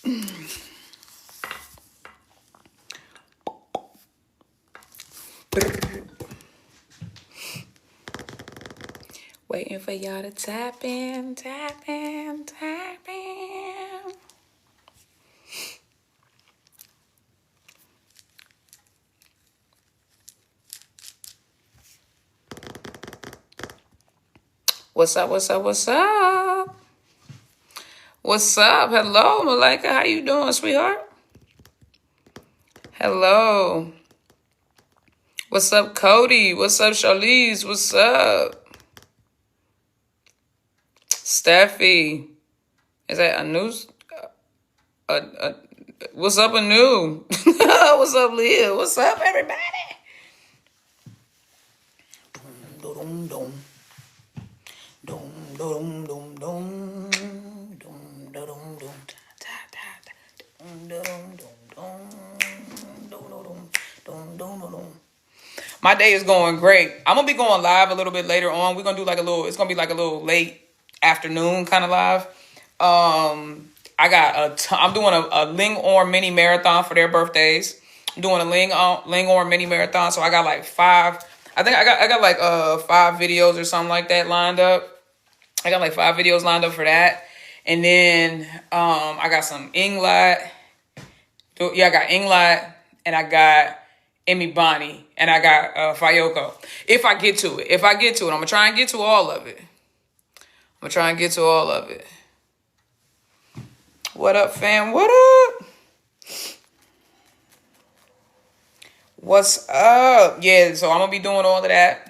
Waiting for y'all to tap in, tap in, tap in. What's up, what's up, what's up? What's up? Hello, Malika. How you doing, sweetheart? Hello. What's up, Cody? What's up, Charlize? What's up? Steffi. Is that a news? What's up, Anu? What's up, Leah? What's up, everybody? Dum, dum, dum, dum, dum, dum, dum, dum, dum, My day is going great. I'm gonna be going live a little bit later on. We're gonna do like a little. It's gonna be like a little late afternoon kind of live. I got I'm doing a Lingorm mini marathon for their birthdays. I'm doing a Lingorm mini marathon, so I got like 5. I think I got like 5 videos or something like that lined up. I got like 5 videos lined up for that, and then I got some Inglot. Yeah, I got Inglot, and I got Emmy Bonnie, and I got Fayoko. If I get to it, I'm gonna try and get to all of it. What up, fam? What up? What's up? Yeah, so I'm gonna be doing all of that.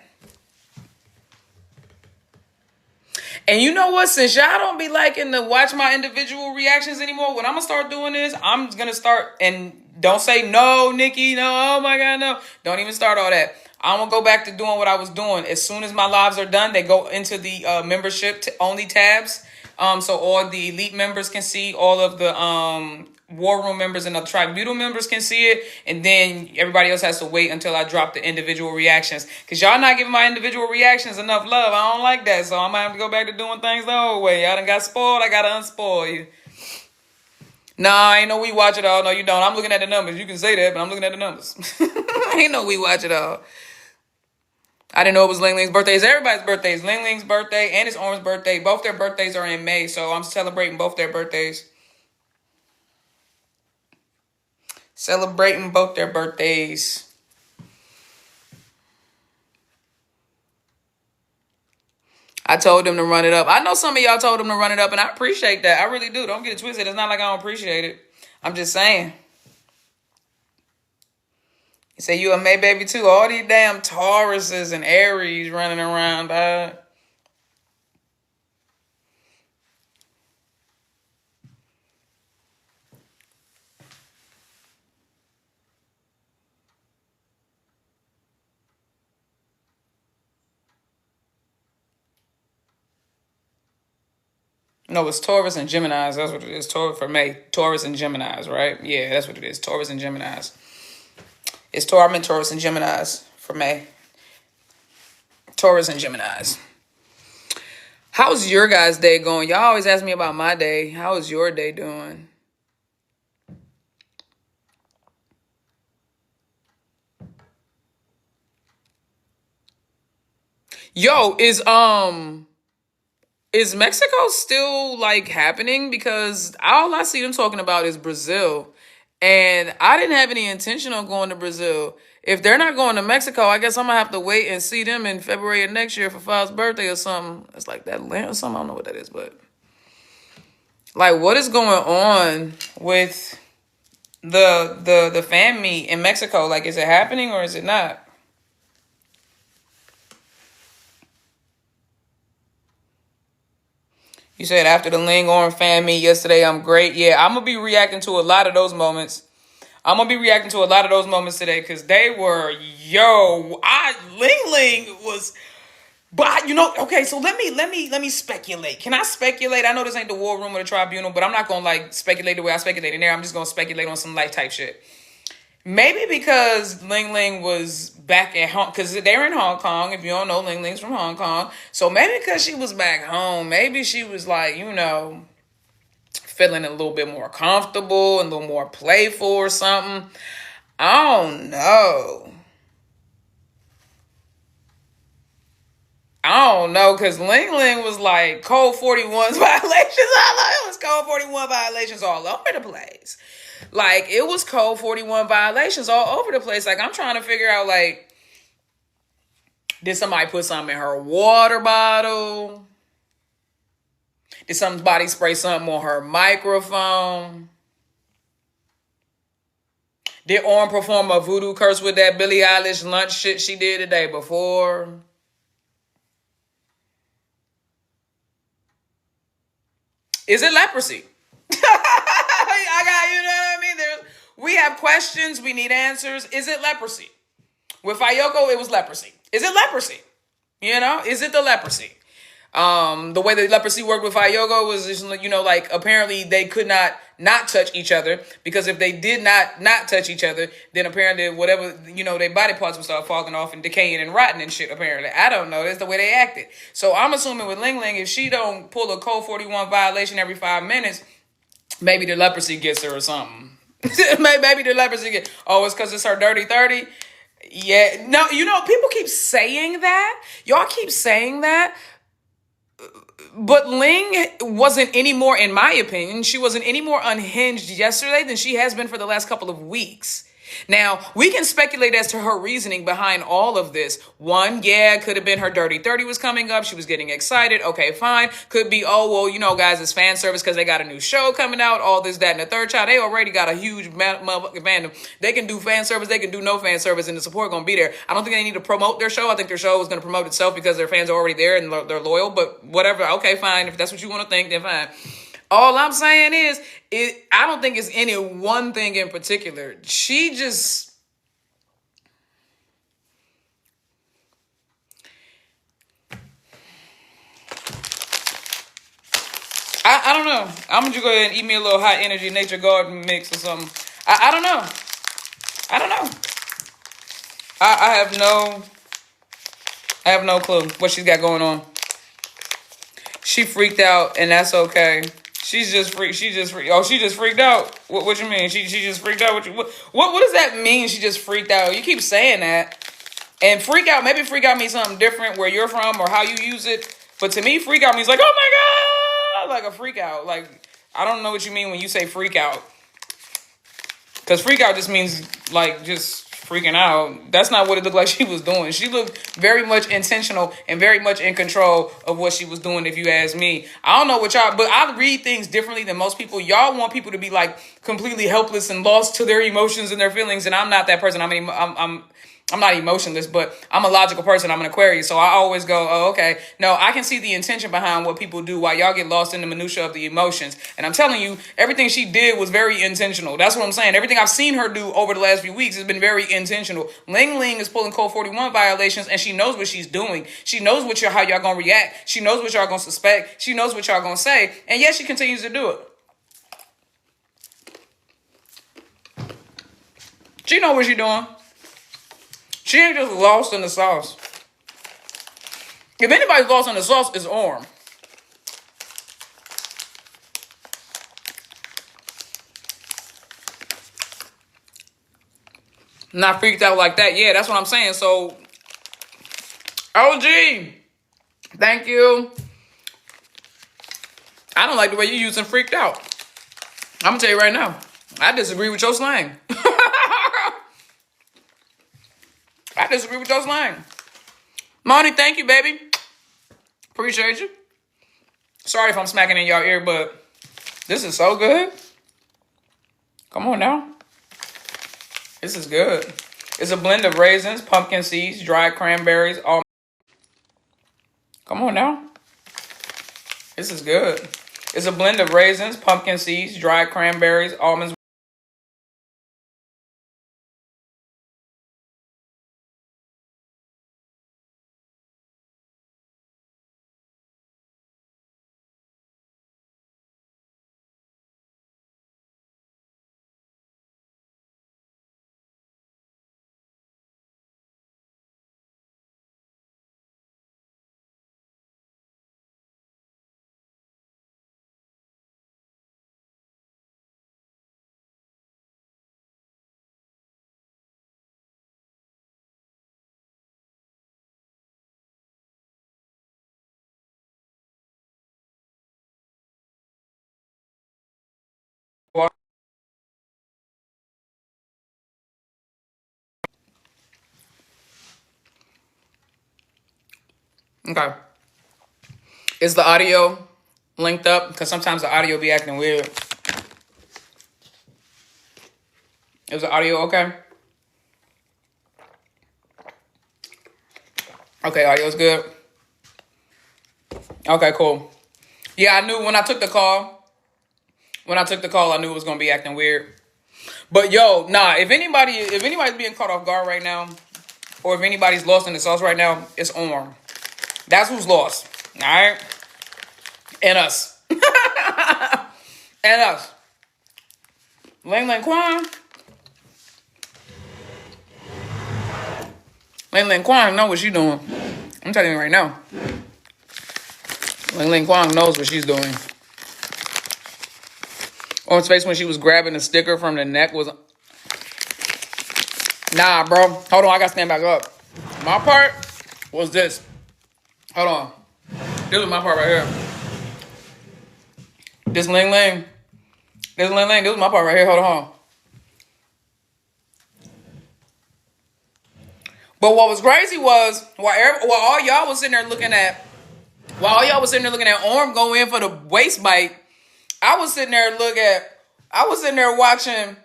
And you know what? Since y'all don't be liking to watch my individual reactions anymore, what I'm gonna start doing is I'm gonna start, and don't say no, Nikki, no, oh my God, no. Don't even start all that. I'm gonna go back to doing what I was doing. As soon as my lives are done, they go into the membership only tabs. So all the elite members can see, all of the war room members and the tribunal members can see it, and then everybody else has to wait until I drop the individual reactions, because y'all not giving my individual reactions enough love. I don't like that, so I'm gonna have to go back to doing things the old way. Y'all done got spoiled, I gotta unspoil you. Nah, ain't no we watch it all. No, you don't. I'm looking at the numbers. You can say that, but I'm looking at the numbers. Ain't no we watch it all. I didn't know it was Ling Ling's birthday. It's everybody's birthdays. Ling Ling's birthday and it's Orange's birthday. Both their birthdays are in May, so I'm celebrating both their birthdays. Celebrating both their birthdays. I told them to run it up. I know some of y'all told them to run it up, and I appreciate that. I really do. Don't get it twisted. It's not like I don't appreciate it. I'm just saying. You say you a Meenbabe too. All these damn Tauruses and Aries running around, dog. No, it's Taurus and Geminis. That's what it is. Taurus for May. Taurus and Geminis, right? Yeah, that's what it is. Taurus and Geminis. It's Taurus. I'm in Taurus and Geminis for May. Taurus and Geminis. How's your guys' day going? Y'all always ask me about my day. How is your day doing? Yo, is Mexico still like happening? Because all I see them talking about is Brazil. And I didn't have any intention on going to Brazil. If they're not going to Mexico, I guess I'm gonna have to wait and see them in February of next year for Five's birthday or something. It's like that land or something. I don't know what that is, but like, what is going on with the fan meet in Mexico? Like, is it happening or is it not? You said after the Lingorm fan meet yesterday, I'm great. Yeah, I'm gonna be reacting to a lot of those moments. Today, because they were, Ling Ling was, but okay, so let me speculate. Can I speculate? I know this ain't the war room or the tribunal, but I'm not gonna like speculate the way I speculate in there. I'm just gonna speculate on some life type shit. Maybe because Ling Ling was back at home, because they're in Hong Kong. If you don't know, Ling Ling's from Hong Kong. So maybe because she was back home, maybe she was like, feeling a little bit more comfortable and a little more playful or something. I don't know. I don't know, because Ling Ling was like code 41's violations. It was code 41 violations all over the place. Like, it was code 41 violations all over the place. Like, I'm trying to figure out, like, did somebody put something in her water bottle? Did somebody spray something on her microphone? Did Orm perform a voodoo curse with that Billie Eilish lunch shit she did the day before? Is it leprosy? I got, you know what I mean? We have questions. We need answers. Is it leprosy? With Ayoko, it was leprosy. Is it leprosy? You know, is it the leprosy? The way the leprosy worked with Ayoko was just, you know, like, apparently they could not touch each other, because if they did not touch each other, then apparently whatever, you know, their body parts would start falling off and decaying and rotting and shit, apparently. I don't know. That's the way they acted. So I'm assuming with Ling Ling, if she don't pull a code 41 violation every 5 minutes, maybe the leprosy gets her or something. Maybe the leprosy gets, oh, it's because it's her dirty 30? Yeah. No, you know, people keep saying that. Y'all keep saying that. But Ling wasn't any more, in my opinion, she wasn't any more unhinged yesterday than she has been for the last couple of weeks. Now, we can speculate as to her reasoning behind all of this. One, yeah, it could have been her dirty 30 was coming up. She was getting excited. Okay, fine. Could be, oh, well, you know, guys, it's fan service because they got a new show coming out, all this, that, and the third child. They already got a huge motherfucking fandom. They can do fan service. They can do no fan service, and the support going to be there. I don't think they need to promote their show. I think their show is going to promote itself because their fans are already there and they're loyal, but whatever. Okay, fine. If that's what you want to think, then fine. All I'm saying is, I don't think it's any one thing in particular. She just... I don't know. I'm going to go ahead and eat me a little hot energy nature garden mix or something. I don't know. I don't know. I have no clue what she's got going on. She freaked out, and that's okay. She's just freaked. She just freaked. Oh, she just freaked out. What you mean? She just freaked out. What does that mean? She just freaked out. You keep saying that. And freak out, maybe freak out means something different where you're from or how you use it. But to me, freak out means like, oh my God, like a freak out. Like, I don't know what you mean when you say freak out. Because freak out just means like just freaking out. That's not what it looked like she was doing. She looked very much intentional and very much in control of what she was doing, if you ask me. I don't know what y'all, but I read things differently than most people. Y'all want people to be like completely helpless and lost to their emotions and their feelings, and I'm not that person. I mean, I'm not emotionless, but I'm a logical person. I'm an Aquarius, so I always go, oh, okay. No, I can see the intention behind what people do while y'all get lost in the minutia of the emotions. And I'm telling you, everything she did was very intentional. That's what I'm saying. Everything I've seen her do over the last few weeks has been very intentional. Ling Ling is pulling code 41 violations, and she knows what she's doing. She knows how y'all gonna react. She knows what y'all gonna suspect. She knows what y'all gonna say. And yet she continues to do it. She know what she's doing. She ain't just lost in the sauce. If anybody's lost in the sauce, it's Orm. Not freaked out like that. Yeah, that's what I'm saying. So, OG, thank you. I don't like the way you're using freaked out. I'm going to tell you right now. I disagree with your slang. I disagree with your slang. Monty, thank you, baby. Appreciate you. Sorry if I'm smacking in your ear, but this is so good. Come on now. This is good. It's a blend of raisins, pumpkin seeds, dried cranberries, almonds. Come on now. This is good. It's a blend of raisins, pumpkin seeds, dried cranberries, almonds. Okay. Is the audio linked up? Because sometimes the audio be acting weird. Is the audio okay? Okay, audio's good. Okay, cool. Yeah, I knew when I took the call. I knew it was gonna be acting weird. But yo, nah, if anybody's being caught off guard right now, or if anybody's lost in the sauce right now, it's Orm. That's who's lost. Alright? And us. And us. Ling Quan. Ling Quan know what she's doing. I'm telling you right now. Ling Kwang knows what she's doing. On space when she was grabbing the sticker from the neck was... Nah, bro. Hold on, I gotta stand back up. My part was this. Hold on. This was my part right here. This Ling. This was my part right here. Hold on. But what was crazy was, while all y'all was sitting there looking at Orm go in for the waist bite, I was sitting there watching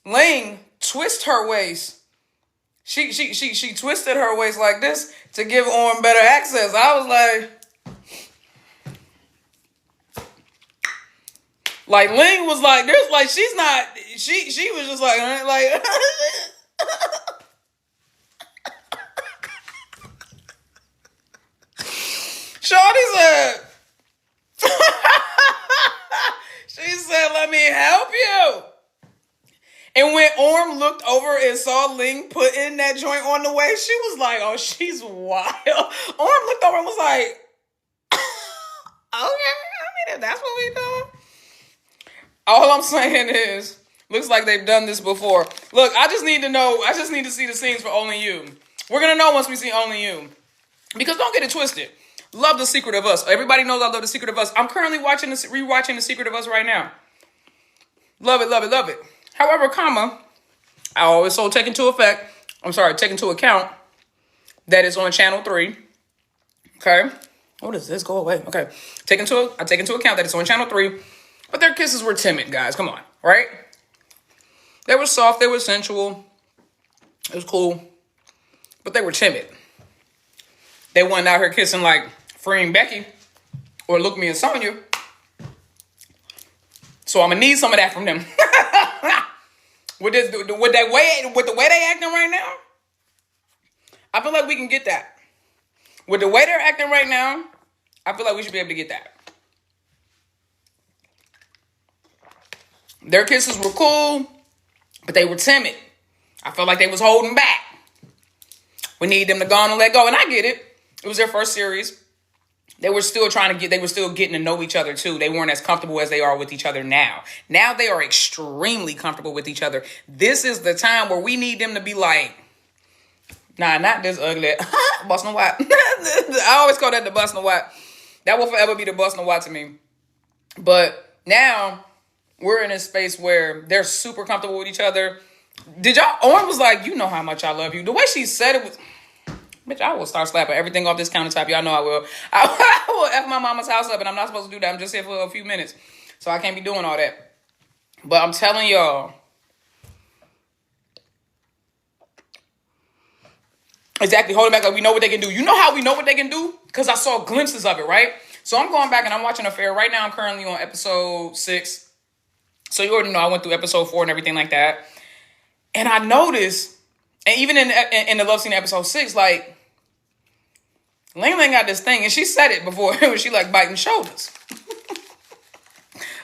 Ling twist her waist. She twisted her waist like this to give Orm better access. I was like Ling was like, there's like, she's not, she was just like Shorty said, she said, let me help you. And when Orm looked over and saw Ling put in that joint on the way, she was like, oh, she's wild. Orm looked over and was like, okay, I mean, if that's what we doing. All I'm saying is, looks like they've done this before. Look, I just need to see the scenes for Only You. We're going to know once we see Only You. Because don't get it twisted. Love The Secret of Us. Everybody knows I love The Secret of Us. I'm currently rewatching The Secret of Us right now. Love it, love it, love it. However, I always take into account that it's on channel 3. Okay. What is this? Go away. Okay. I take into account that it's on channel 3. But their kisses were timid, guys. Come on. Right? They were soft. They were sensual. It was cool. But they were timid. They weren't out here kissing like Free and Becky or Look Me and Sonya. So I'm going to need some of that from them. With the way they acting right now, I feel like we can get that. With the way they're acting right now, I feel like we should be able to get that. Their kisses were cool, but they were timid. I felt like they was holding back. We need them to go on and let go. And I get it. It was their first series. They were still getting to know each other too. They weren't as comfortable as they are with each other now. Now they are extremely comfortable with each other. This is the time where we need them to be like, nah, not this ugly. Bustin' Watt. I always call that the Bustin' Watt. That will forever be the Bustin' Watt to me. But now we're in a space where they're super comfortable with each other. Orm was like, you know how much I love you. The way she said it was... Bitch, I will start slapping everything off this countertop. Y'all know I will. I will F my mama's house up, and I'm not supposed to do that. I'm just here for a few minutes. So I can't be doing all that. But I'm telling y'all. Exactly. Hold it back up. We know what they can do. You know how we know what they can do? Because I saw glimpses of it, right? So I'm going back and I'm watching Affair. Right now I'm currently on episode 6. So you already know I went through episode 4 and everything like that. And I noticed, and even in the love scene episode 6, like, Ling got this thing, and she said it before, when she like biting shoulders.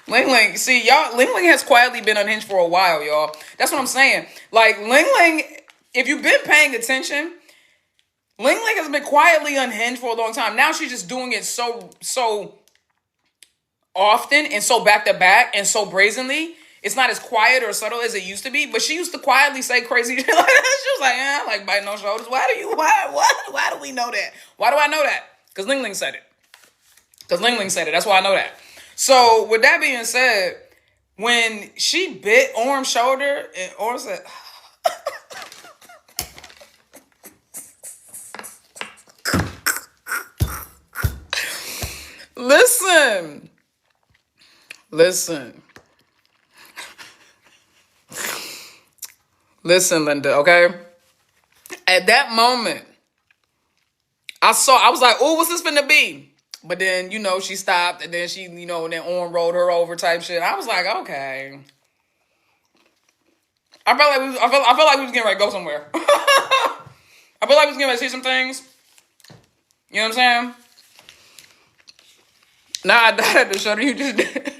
Ling, see, y'all, Ling has quietly been unhinged for a while, y'all. That's what I'm saying. Like, Ling, if you've been paying attention, Ling has been quietly unhinged for a long time. Now she's just doing it so often and so back to back and so brazenly. It's not as quiet or subtle as it used to be, but she used to quietly say crazy shit like that. She was like, I like biting on shoulders. Why do we know that? Why do I know that? Because Ling said it. That's why I know that. So with that being said, when she bit Orm's shoulder and Orm said, Listen. Listen, Linda, okay? At that moment, I was like, oh, what's this finna be? But then, she stopped, and then she, and then on rolled her over type shit. I was like, okay. I felt like we was getting ready to go somewhere. I feel like we was getting ready to see some things. You know what I'm saying? Now I had to show you just did.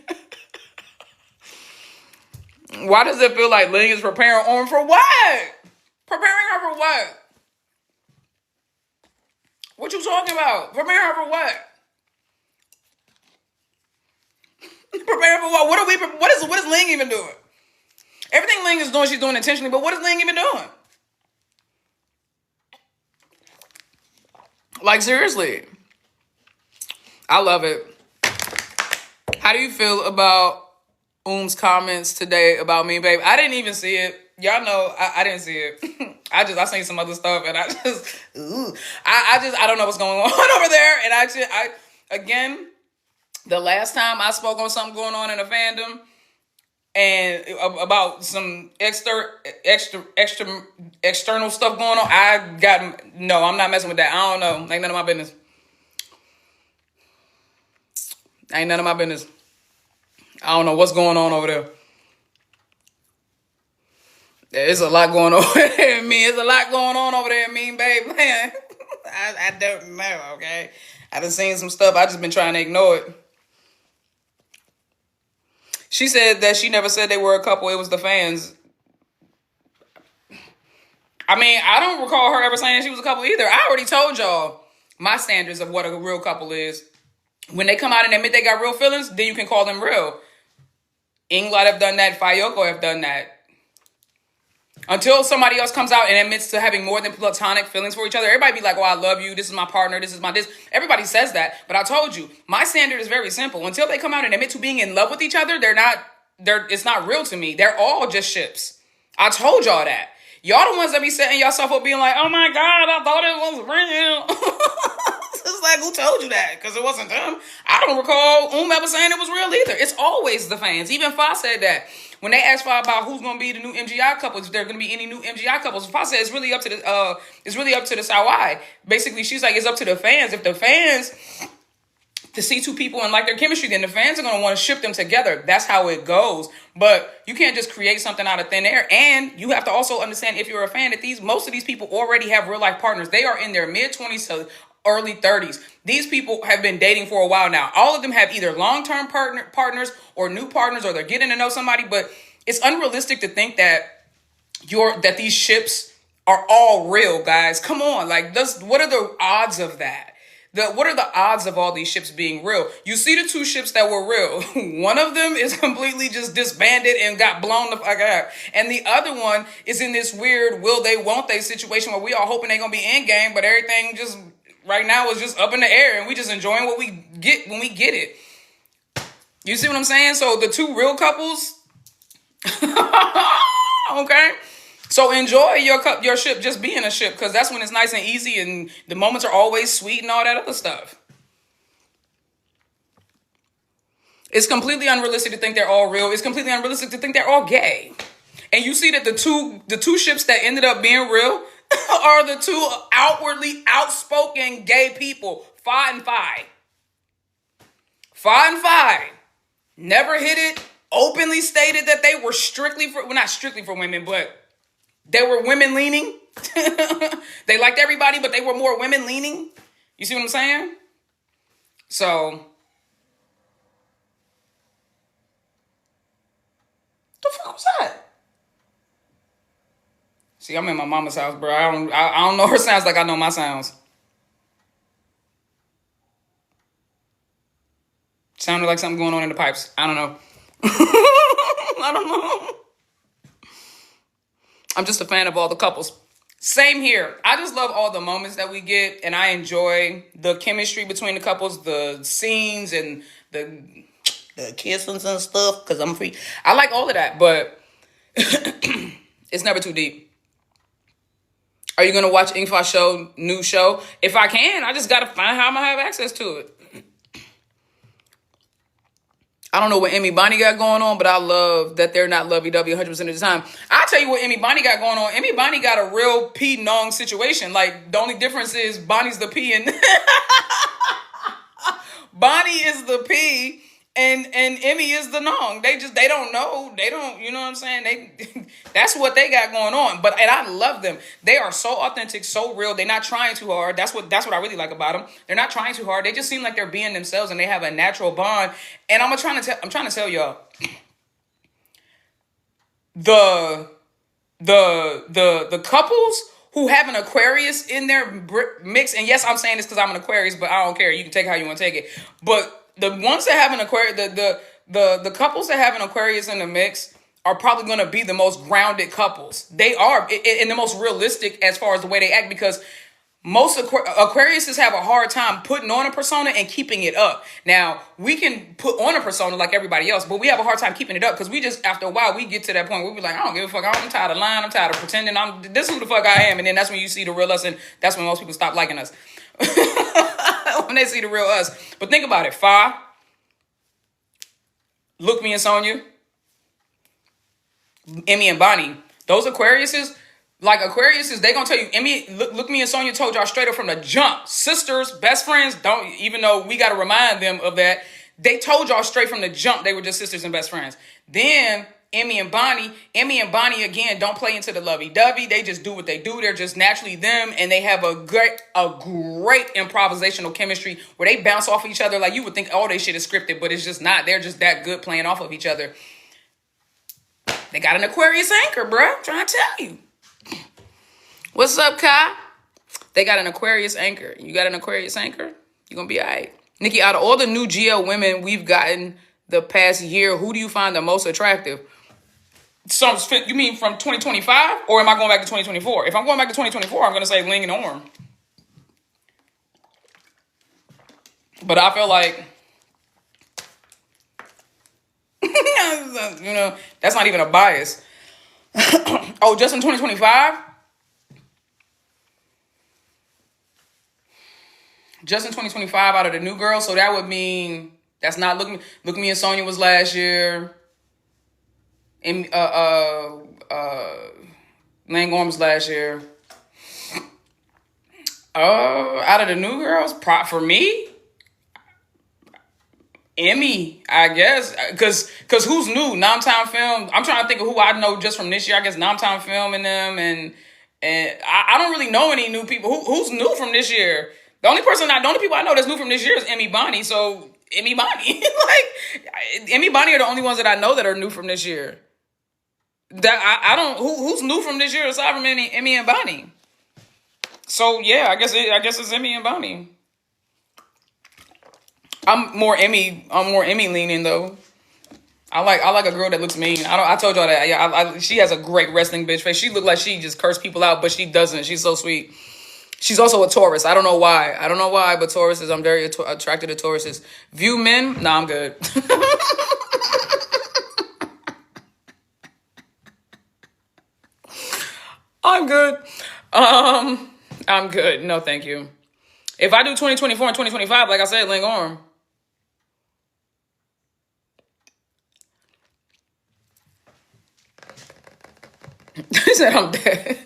Why does it feel like Ling is preparing Orm for what? Preparing her for what? What you talking about? Preparing her for what? Preparing for what? What is Ling even doing? Everything Ling is doing, she's doing intentionally, but what is Ling even doing? Like, seriously. I love it. How do you feel about AOOM'S comments today about Meenbabe? I didn't even see it. Y'all know I didn't see it. I seen some other stuff, and I don't know what's going on over there. And again, the last time I spoke on something going on in a fandom and about some external stuff going on, I'm not messing with that. I don't know. Ain't none of my business. Ain't none of my business. I don't know what's going on over there. There's a lot going on there. There's a lot going on over there, Meenbabe. Man, I don't know, okay? I done seen some stuff. I just been trying to ignore it. She said that she never said they were a couple. It was the fans. I don't recall her ever saying she was a couple either. I already told y'all my standards of what a real couple is. When they come out and admit they got real feelings, then you can call them real. Inglot have done that. Fayoko have done that. Until somebody else comes out and admits to having more than platonic feelings for each other, everybody be like, oh, I love you. This is my partner. This is my this. Everybody says that. But I told you, my standard is very simple. Until they come out and admit to being in love with each other, it's not real to me. They're all just ships. I told y'all that. Y'all the ones that be setting yourself up being like, oh my God, I thought it was real. It's like, who told you that? Because it wasn't them. I don't recall ever saying it was real either. It's always the fans. Even Fa said that. When they asked Fa about who's going to be the new MGI couples, if there are going to be any new MGI couples, Fa said it's really up to the Sawai. Basically, she's like, it's up to the fans. If the fans to see two people and like their chemistry, then the fans are going to want to ship them together. That's how it goes. But you can't just create something out of thin air. And you have to also understand, if you're a fan, that most of these people already have real life partners. They are in their mid-20s to early 30s. These people have been dating for a while now. All of them have either long-term partners or new partners, or they're getting to know somebody. But it's unrealistic to think that these ships are all real, guys. Come on, what are the odds of that? What are the odds of all these ships being real? You see the two ships that were real. One of them is completely just disbanded and got blown the fuck out. And the other one is in this weird will they, won't they situation where we all hoping they're going to be in game, but everything just right now is just up in the air and we just enjoying what we get when we get it. You see what I'm saying? So the two real couples, okay? So enjoy your ship just being a ship, because that's when it's nice and easy and the moments are always sweet and all that other stuff. It's completely unrealistic to think they're all real. It's completely unrealistic to think they're all gay. And you see that the two ships that ended up being real are the two outwardly outspoken gay people, Fa and Fi. Fa and Fi never hit it, openly stated that they were not strictly for women, but they were women leaning. They liked everybody, but they were more women leaning. You see what I'm saying? So, the fuck was that? See, I'm in my mama's house, bro. I don't know her sounds like I know my sounds. Sounded like something going on in the pipes. I don't know. I don't know. I'm just a fan of all the couples. Same here. I just love all the moments that we get, and I enjoy the chemistry between the couples, the scenes, and the kissings and stuff, because I'm free. I like all of that, but it's never too deep. Are you going to watch Ingfa's new show? If I can, I just got to find how I'm going to have access to it. I don't know what Emmy Bonnie got going on, but I love that they're not lovey-dovey 100% of the time. I'll tell you what Emmy Bonnie got going on. Emmy Bonnie got a real P-Nong situation. Like, the only difference is Bonnie's the P and... Bonnie is the P and Emmy is the Nong. They don't know. They don't, you know what I'm saying? That's what they got going on. And I love them. They are so authentic, so real. They're not trying too hard. That's what I really like about them. They're not trying too hard. They just seem like they're being themselves and they have a natural bond. And I'm trying to tell y'all, the couples who have an Aquarius in their mix, and yes, I'm saying this because I'm an Aquarius, but I don't care. You can take it how you want to take it. But the ones that have an Aquarius, the couples that have an Aquarius in the mix are probably going to be the most grounded couples. They are, and the most realistic as far as the way they act, because most Aquariuses have a hard time putting on a persona and keeping it up. Now, we can put on a persona like everybody else, but we have a hard time keeping it up because we just, after a while, we get to that point where we be like, I don't give a fuck. I'm tired of lying. I'm tired of pretending. This is who the fuck I am. And then that's when you see the real us, and that's when most people stop liking us. When they see the real us. But think about it. Fa, Look Me and Sonia, Emmy and Bonnie. Those Aquariuses... Like Aquariuses, they gonna tell you, Emmy, look me and Sonia told y'all straight up from the jump. Sisters, best friends, don't, even though we gotta remind them of that, they told y'all straight from the jump they were just sisters and best friends. Then Emmy and Bonnie again don't play into the lovey-dovey. They just do what they do. They're just naturally them, and they have a great improvisational chemistry where they bounce off each other. Like, you would think all their shit is scripted, but it's just not. They're just that good playing off of each other. They got an Aquarius anchor, bruh. I'm trying to tell you. What's up, Kai? They got an Aquarius anchor. You got an Aquarius anchor? You're going to be all right. Nikki, out of all the new GL women we've gotten the past year, who do you find the most attractive? So, you mean from 2025? Or am I going back to 2024? If I'm going back to 2024, I'm going to say Lingorm. But I feel like, you know, that's not even a bias. Oh, just in 2025? Just in 2025 out of the new girls. So that would mean that's not Look Me and Sonia was last year. And Lingorm's last year. Out of the new girls, for me, Emmy, I guess. Cause who's new? Nom-Time Film. I'm trying to think of who I know just from this year. I guess Nom-Time Film and them, and I don't really know any new people. Who's new from this year? The only people I know that's new from this year is Emmy Bonnie. So Emmy Bonnie, like Emmy Bonnie are the only ones that I know that are new from this year. That I don't who's new from this year aside from Emmy and Bonnie. So yeah, I guess it's Emmy and Bonnie. I'm more Emmy leaning though. I like a girl that looks mean. I told y'all that. Yeah, she has a great resting bitch face. She look like she just curse people out, but she doesn't. She's so sweet. She's also a Taurus. I don't know why, but Tauruses, I'm very attracted to Tauruses. View men? Nah, I'm good. I'm good. I'm good. No, thank you. If I do 2024 and 2025, like I said, Lingorm. He said I'm dead.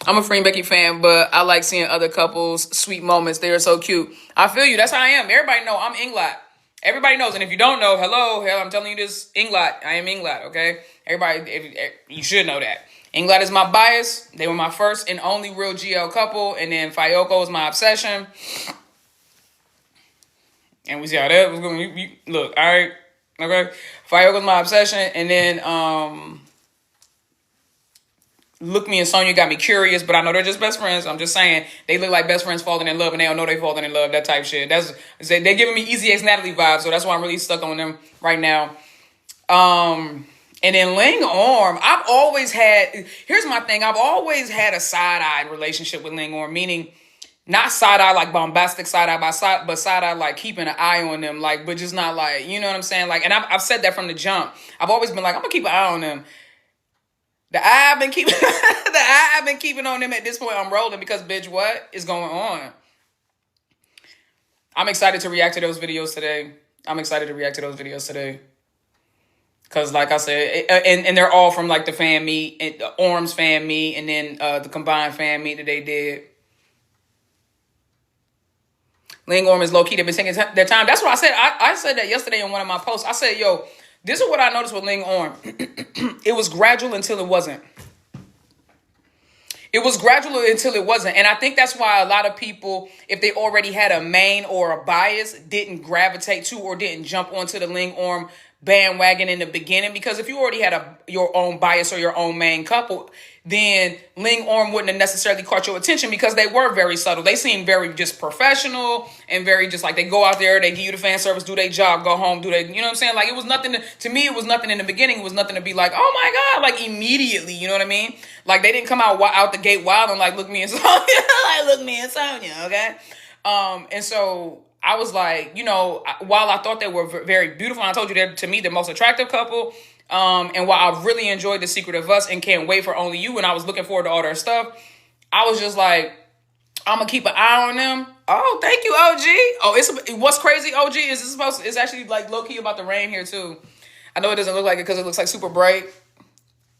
I'm a Free Becky fan, but I like seeing other couples' sweet moments. They are so cute. I feel you. That's how I am. Everybody know I'm Inglot. Everybody knows. And if you don't know, hello, I'm telling you this, Inglot. I am Inglot, okay? Everybody, you should know that. Inglot is my bias. They were my first and only real GL couple. And then Fayoko is my obsession. And we see how that was going. Look, all right. Okay. Fayoko is my obsession. And then, Look Me and Sonia got me curious, but I know they're just best friends. I'm just saying they look like best friends falling in love, and they don't know they falling in love. That type shit. They're giving me Easy X Natalie vibes, so that's why I'm really stuck on them right now. And then Lingorm, I've always had. Here's my thing. I've always had a side-eye relationship with Lingorm, meaning not side-eye like bombastic side-eye but side-eye like keeping an eye on them, like, but just not like, you know what I'm saying? Like, and I've said that from the jump. I've always been like, I'm gonna keep an eye on them. The eye I've been keeping on them at this point, I'm rolling because, bitch, what is going on? I'm excited to react to those videos today. I'm excited to react to those videos today. Cause like I said, and they're all from like the fan meet, the AOOM'S fan meet, and then the combined fan meet that they did. Lingorm is low key. They've been taking their time. That's what I said. I said that yesterday in one of my posts. I said, yo, this is what I noticed with Lingorm. It was gradual until it wasn't. It was gradual until it wasn't. And I think that's why a lot of people, if they already had a main or a bias, didn't gravitate to or didn't jump onto the Lingorm bandwagon in the beginning. Because if you already had your own bias or your own main couple, then Lingorm wouldn't have necessarily caught your attention because they were very subtle. They seemed very just professional and very just like they go out there, they give you the fan service, do their job, go home, do they, you know what I'm saying? Like it was nothing to me, it was nothing in the beginning. It was nothing to be like, oh my God, like immediately, you know what I mean? Like they didn't come out the gate wild and like, look me and Sonya, like look me and Sonya, okay? And so I was like, you know, while I thought they were very beautiful, and I told you they're to me the most attractive couple, and while I really enjoyed The Secret of Us and can't wait for Only You, and I was looking forward to all their stuff, I was just like, I'm gonna keep an eye on them. Oh, thank you, OG. Oh, what's crazy, OG, is it's actually like low key about to rain here too. I know it doesn't look like it because it looks like super bright,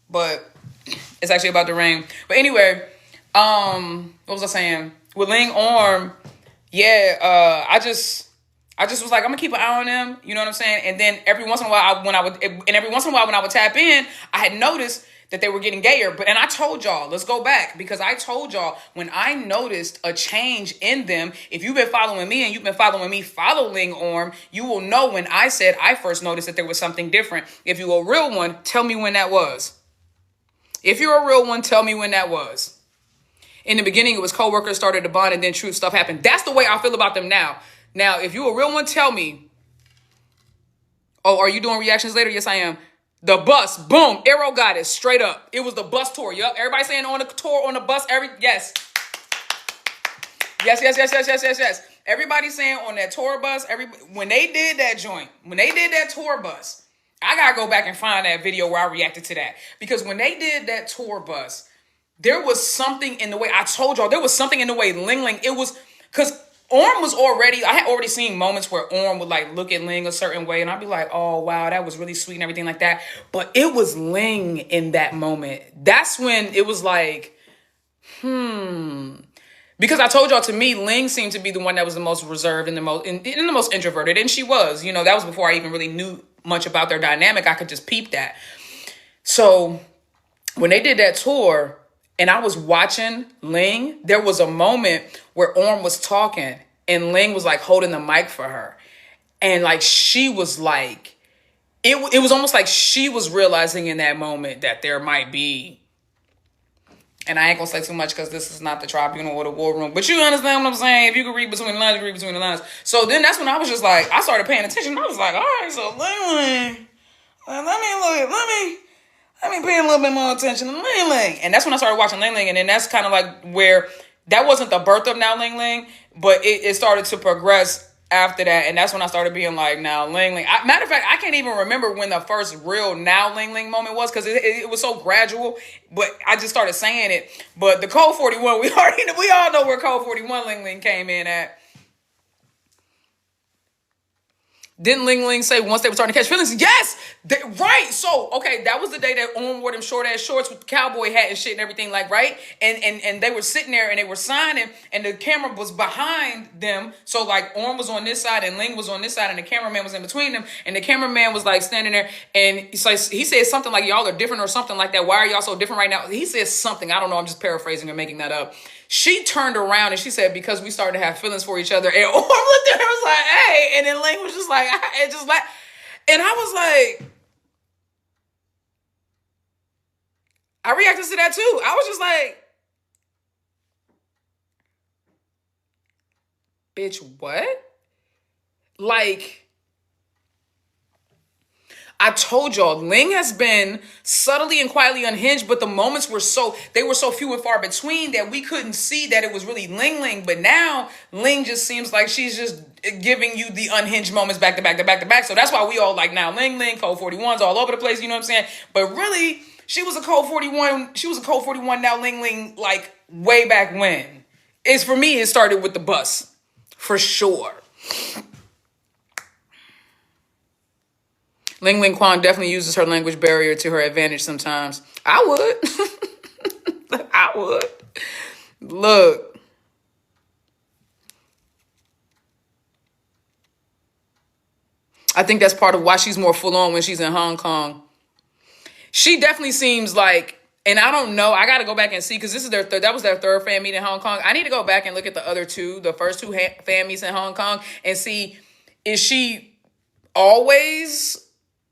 but it's actually about to rain. But anyway, what was I saying? With Lingorm, yeah, I just was like, I'm gonna keep an eye on them. You know what I'm saying? And then every once in a while, when I would tap in, I had noticed that they were getting gayer. And I told y'all, let's go back, because I told y'all when I noticed a change in them, if you've been following me and you've been following me, follow Lingorm, you will know when I said I first noticed that there was something different. If you're a real one, tell me when that was. If you're a real one, tell me when that was. In the beginning, it was coworkers started to bond, and then truth stuff happened. That's the way I feel about them now. Now, if you're a real one, tell me. Oh, are you doing reactions later? Yes, I am. The bus, boom, Arrow got it, straight up. It was the bus tour. Yup, everybody saying on the tour, on the bus, yes. Yes. Everybody saying on that tour bus, when they did that joint, when they did that tour bus, I gotta go back and find that video where I reacted to that. Because when they did that tour bus, there was something in the way, I told y'all, there was something in the way Ling, it was, because I had already seen moments where Orm would like look at Ling a certain way and I'd be like, oh wow, that was really sweet and everything like that. But it was Ling in that moment. That's when it was like, because I told y'all, to me, Ling seemed to be the one that was the most reserved and the most introverted. And she was, you know, that was before I even really knew much about their dynamic. I could just peep that. So when they did that tour, and I was watching Ling, there was a moment where Orm was talking and Ling was like holding the mic for her. And like, she was like, it was almost like she was realizing in that moment that there might be, and I ain't gonna say too much because this is not the tribunal or the war room, but you understand what I'm saying? If you can read between the lines, you read between the lines. So then that's when I was just like, I started paying attention. I was like, all right, so Ling, let me pay a little bit more attention to Ling Ling. And that's when I started watching Ling Ling. And then that's kind of like where, that wasn't the birth of Now Ling Ling, but it started to progress after that. And that's when I started being like, Now Ling Ling. Matter of fact, I can't even remember when the first real Now Ling Ling moment was, because it was so gradual. But I just started saying it. But the Code 41, we all know where Code 41 Ling Ling came in at. Didn't Ling Ling say once they were starting to catch feelings? Yes! Right! So, okay, that was the day that Orm wore them short-ass shorts with the cowboy hat and shit and everything, like, right? And they were sitting there and they were signing, and the camera was behind them. So, like, Orm was on this side and Ling was on this side, and the cameraman was in between them. And the cameraman was, like, standing there, and he said something like, y'all are different or something like that. Why are y'all so different right now? He said something. I don't know. I'm just paraphrasing and making that up. She turned around and she said, because we started to have feelings for each other. And Orm looked at her and was like, hey. And then Ling was just like, and I was like, I reacted to that too. I was just like, bitch, what? Like, I told y'all, Ling has been subtly and quietly unhinged, but the moments were so few and far between that we couldn't see that it was really Ling. But now Ling just seems like she's just giving you the unhinged moments back to back to back to back. So that's why we all like Now Ling, Code 41's all over the place, you know what I'm saying? But really, she was a Code 41 Now Ling, like way back when. For me, it started with the bus, for sure. Ling Ling Quan definitely uses her language barrier to her advantage sometimes. I would. I would. Look. I think that's part of why she's more full on when she's in Hong Kong. She definitely seems like, and I don't know, I got to go back and see, because this is that was their third fan meet in Hong Kong. I need to go back and look at the other two, the first two fan meets in Hong Kong, and see, is she always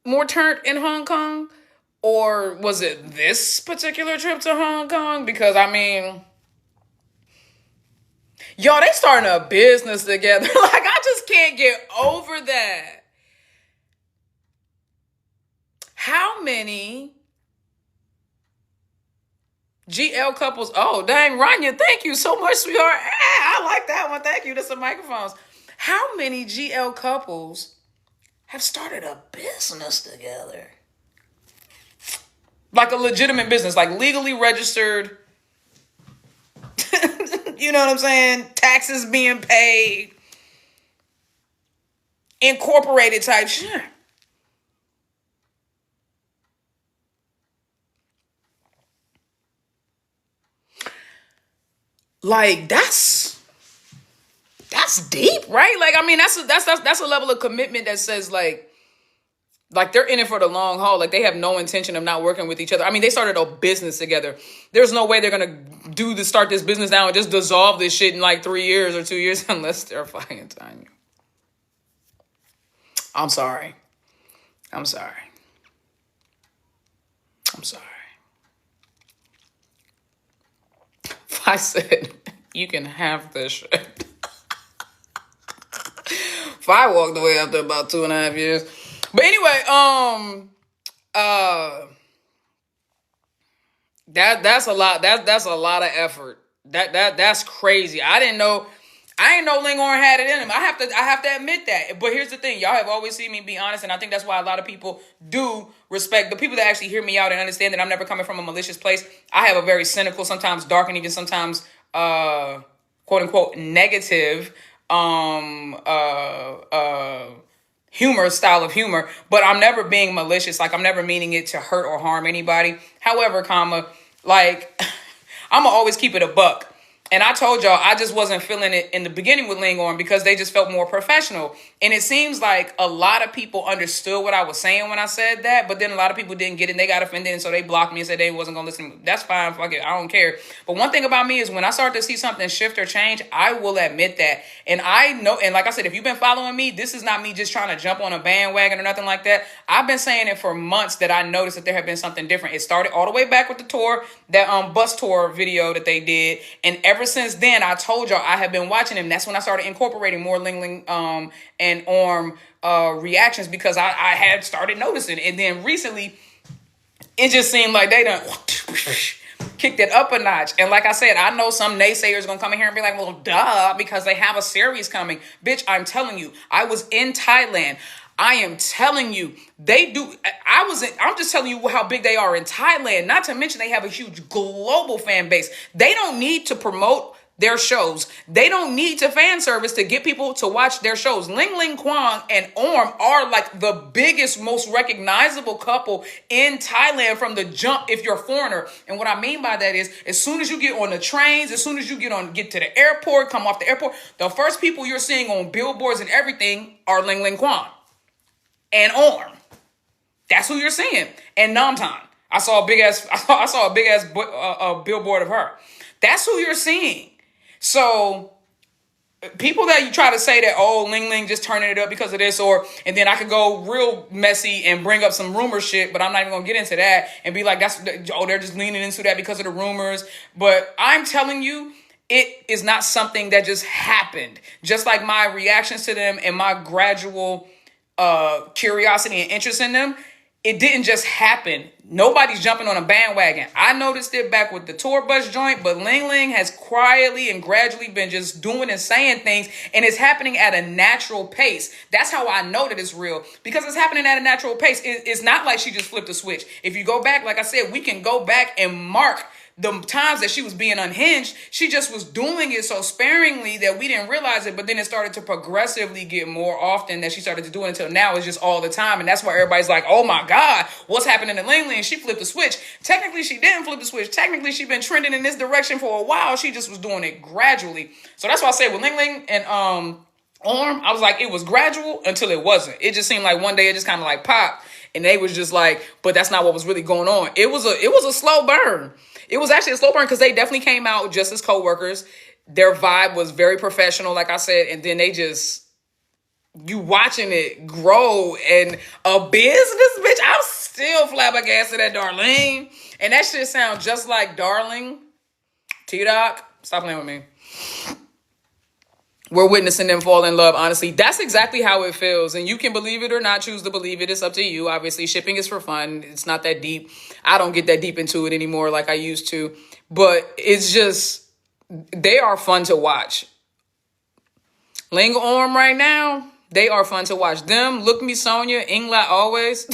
more turned in Hong Kong? Or was it this particular trip to Hong Kong? Because, I mean, y'all, they starting a business together. Like, I just can't get over that. How many GL couples? Oh, dang, Rania, thank you so much, sweetheart. I like that one. Thank you. That's some microphones. How many GL couples have started a business together? Like a legitimate business, like legally registered. You know what I'm saying? Taxes being paid. Incorporated type shit. Like, that's deep, right? Like, I mean, that's a level of commitment that says like they're in it for the long haul. Like, they have no intention of not working with each other. I mean, they started a business together. There's no way they're gonna start this business now and just dissolve this shit in like 3 years or 2 years unless they're fucking tiny. I'm sorry. If I said you can have this shit. If I walked away after about 2.5 years. But anyway, that's a lot. That's a lot of effort. That's crazy. I didn't know Lingorm had it in him. I have to admit that. But here's the thing. Y'all have always seen me be honest, and I think that's why a lot of people do respect the people that actually hear me out and understand that I'm never coming from a malicious place. I have a very cynical, sometimes dark, and even sometimes quote unquote negative humor, style of humor, but I'm never being malicious. Like, I'm never meaning it to hurt or harm anybody. However, like, I'm gonna always keep it a buck. And I told y'all, I just wasn't feeling it in the beginning with Lingorm because they just felt more professional. And it seems like a lot of people understood what I was saying when I said that, but then a lot of people didn't get it and they got offended, and so they blocked me and said they wasn't going to listen. That's fine, fuck it, I don't care. But one thing about me is when I start to see something shift or change, I will admit that. And I know, and like I said, if you've been following me, this is not me just trying to jump on a bandwagon or nothing like that. I've been saying it for months that I noticed that there had been something different. It started all the way back with the tour, that bus tour video that they did, and ever since then, I told y'all I have been watching him. That's when I started incorporating more Ling Ling and Orm reactions because I had started noticing. And then recently, it just seemed like they done kicked it up a notch. And like I said, I know some naysayers gonna come in here and be like, well, duh, because they have a series coming. Bitch, I'm telling you, I was in Thailand. I am telling you, they do. I'm just telling you how big they are in Thailand. Not to mention they have a huge global fan base. They don't need to promote their shows. They don't need to fan service to get people to watch their shows. Ling Ling Kwang and Orm are like the biggest, most recognizable couple in Thailand from the jump if you're a foreigner. And what I mean by that is, as soon as you get on the trains, as soon as you get to the airport, come off the airport, the first people you're seeing on billboards and everything are Ling Ling Kwang and Orm. That's who you're seeing. And Namtan. I saw a big ass billboard of her. That's who you're seeing. So people that you try to say that, oh, Ling Ling just turning it up because of this, and then I could go real messy and bring up some rumor shit, but I'm not even gonna get into that and be like, they're just leaning into that because of the rumors. But I'm telling you, it is not something that just happened. Just like my reactions to them and my gradual curiosity and interest in them, it didn't just happen. Nobody's jumping on a bandwagon. I noticed it back with the tour bus joint, but Ling Ling has quietly and gradually been just doing and saying things, and it's happening at a natural pace. That's how I know that it's real, because it's happening at a natural pace. It's not like she just flipped a switch. If you go back, like I said, we can go back and mark the times that she was being unhinged, she just was doing it so sparingly that we didn't realize it. But then it started to progressively get more often that she started to do it until now it's just all the time. And that's why everybody's like, oh my God, what's happening to Ling Ling? She flipped the switch. Technically, she didn't flip the switch. Technically, she's been trending in this direction for a while. She just was doing it gradually. So that's why I say with Ling Ling and Orm, I was like, it was gradual until it wasn't. It just seemed like one day it just kind of like popped. And they was just like, but that's not what was really going on. It was a slow burn. It was actually a slow burn because they definitely came out just as co-workers. Their vibe was very professional, like I said, and then they just, you watching it grow and a business, bitch. I'm still flabbergasted at Darlene. And that shit sounds just like Darling. T-Doc, stop playing with me. We're witnessing them fall in love, honestly. That's exactly how it feels. And you can believe it or not, choose to believe it. It's up to you. Obviously, shipping is for fun. It's not that deep. I don't get that deep into it anymore like I used to. But it's just, they are fun to watch. Lingorm right now, they are fun to watch. Them, Look Me Sonia, Ingla always.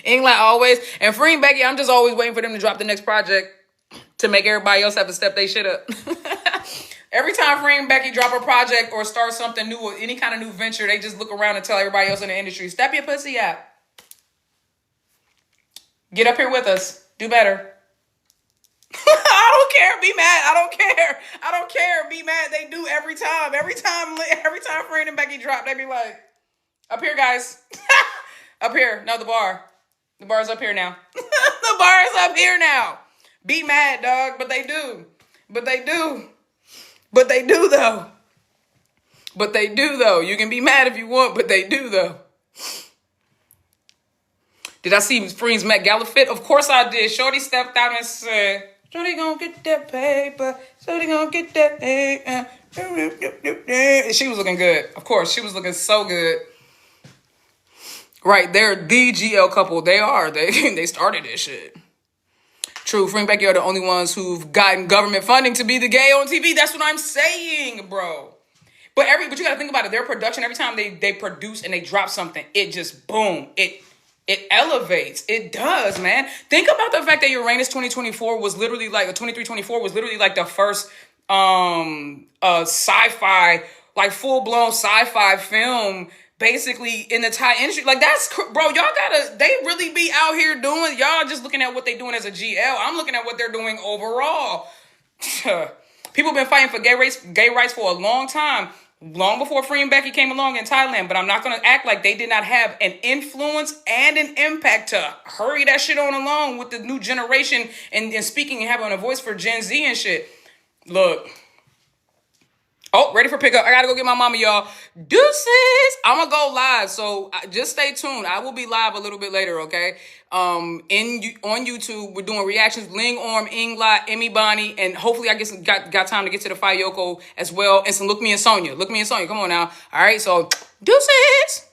Ingla always. And Free and Becky, I'm just always waiting for them to drop the next project to make everybody else have to step their shit up. Every time Free and Becky drop a project or start something new or any kind of new venture, they just look around and tell everybody else in the industry, step your pussy up. Get up here with us. Do better. I don't care. Be mad. I don't care. I don't care. Be mad. They do every time. Every time Free and Becky drop, they be like, up here, guys. Up here. No, the bar. The bar's up here now. The bar is up here now. Be mad, dog. But they do. But they do. But they do, though. But they do, though. You can be mad if you want, but they do, though. Did I see Free's Met Gala fit? Of course I did. Shorty stepped out and said, Shorty gonna get that paper. Shorty gonna get that paper. And she was looking good. Of course, she was looking so good. Right, they're the GL couple. They are. They started this shit. True, Free and Becky are the only ones who've gotten government funding to be the gay on TV. That's what I'm saying, bro. But you gotta think about it. Their production, every time they produce and they drop something, it just boom. It elevates. It does, man. Think about the fact that Uranus 2024 was literally like 2324 was literally like the first sci-fi, like full-blown sci-fi film basically in the Thai industry. Like that's, bro, they really be out here doing, y'all just looking at what they doing as a GL. I'm looking at what they're doing overall. People been fighting for gay rights for a long time, long before Free and Becky came along in Thailand, but I'm not going to act like they did not have an influence and an impact to hurry that shit on along with the new generation and speaking and having a voice for Gen Z and shit. Look. Oh, ready for pickup. I got to go get my mama, y'all. Deuces. I'm going to go live, so just stay tuned. I will be live a little bit later, okay? On YouTube, we're doing reactions. Lingorm, Ingla, Emmy Bonnie, and hopefully I got time to get to the Fayoko as well. And some Look Me and Sonia. Look Me and Sonia. Come on now. All right, so deuces.